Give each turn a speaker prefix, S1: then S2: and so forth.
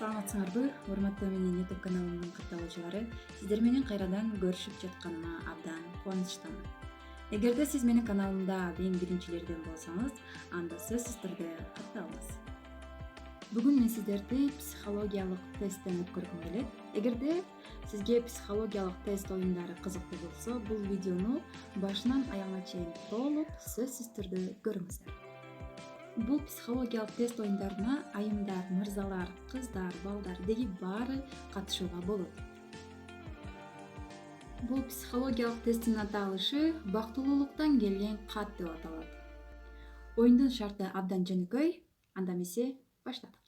S1: Саламатсыңарбы, урматтуу менин YouTube каналымдын катталуучулары. Сиздер менен кайрадан көрүшүп жатканыма абдан кубанычтамын. Эгерде сиз менин каналымда эң биринчилерден болсоңуз, анда сөзсүз түрдө катталыңыз. Бүгүн мен сиздерди психологиялык тесттен өткөргүм келет. Эгерде сизге психологиялык тест оюндары кызыктуу болсо, бул видеону башынан аягына чейин толук сөзсүз түрдө көрүңүздөр. Бул психологиялык тест оюндарына айымдар, мырзалар, кыздар, балдар деги баары катышууга болот. Бул психологиялык тесттин аталышы Бактылуулуктан келген кат деп аталат. Оюндун шарты абдан жөнөкөй. Анда эмесе баштадык.